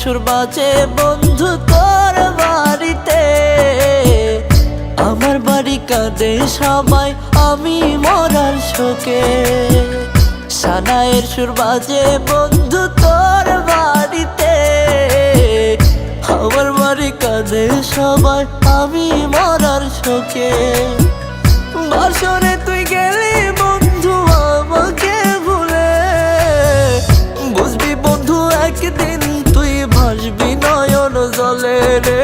সুর বাজে বন্ধু তোর বাড়িতে, আমার বাড়ি কাঁদে সবাই আমি মরার শোকে। সানাইয়ের সুর বাজে বন্ধু তোর বাড়িতে, আমার বাড়ি কাঁদে সবাই আমি মরার শোকে। বাসরে তুই গেলি বন্ধু আমাকে ভুলে, বুঝবি বন্ধু একদিন তুই ভাসবি নয়ন জলে রে,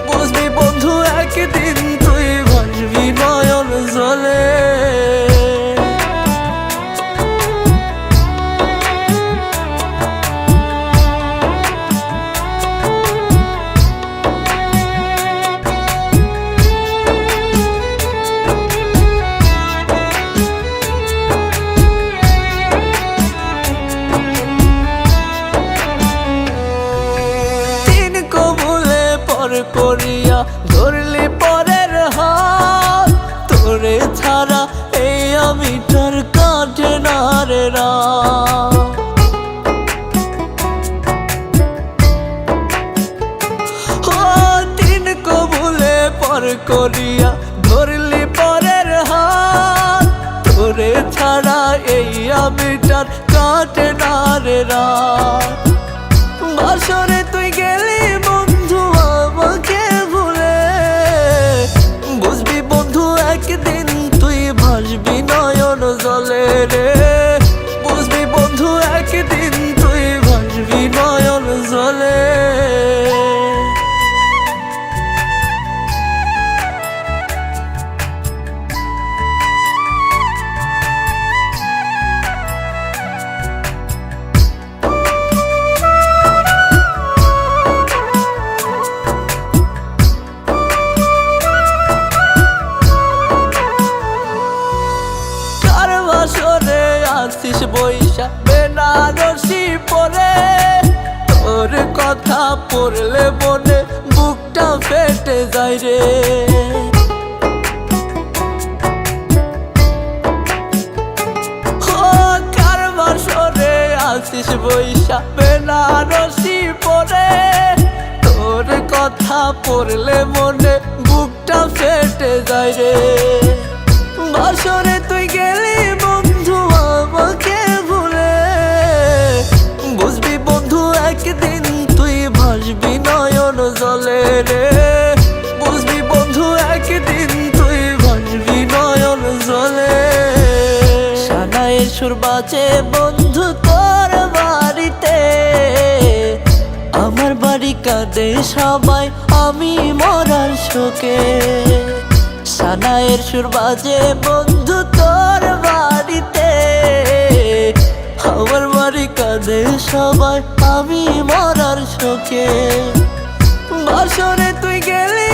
বুঝবি বন্ধু একদিন তুই ভাসবি নয়ন জলে। করিয়া ধরলি পরের হাত, তোরে ছাড়া এই আমিটার কাটে না রে রাত। তিন কবুলে পর করিয়া ধরলি পরের হাত, তোরে ছাড়া এই আমিটার কাটে না রে রাত। বাসরে তুই গেলি বন্ধু আমাকে ভুলে, বুঝবি বন্ধু একদিন তুই ভাসবি নয়ন জলে রে, বুঝবি বন্ধু একদিন তুই ভাসবি নয়ন জলে। বাসরে আসিস বৈশা বেনারসি পরে, তোর কথা পড়লে মনে বুকটা ফেটে যায় রে। কার বাসরে আসিস বৈশা বেনারসি পরে, তোর কথা পড়লে মনে বুকটা ফেটে যায় রে। বাসরে তুই গেলি বন্ধু আমাকে ভুলে, বুঝবি বন্ধু একদিন তুই ভাসবি নয়ন জলে রে, বুঝবি বন্ধু একদিন তুই ভাসবি নয়ন জলে। সানাইয়ের সুর বাজে বন্ধু তোর বাড়িতে, আমার বাড়ি কাঁদে সবাই আমি মরার শোকে। সানাইয়ের সুর বাজে বন্ধু তোর বাড়িতে, আমার বাড়ি কাঁদে সবাই আমি মরার শোকে। বাসরে তুই গেলি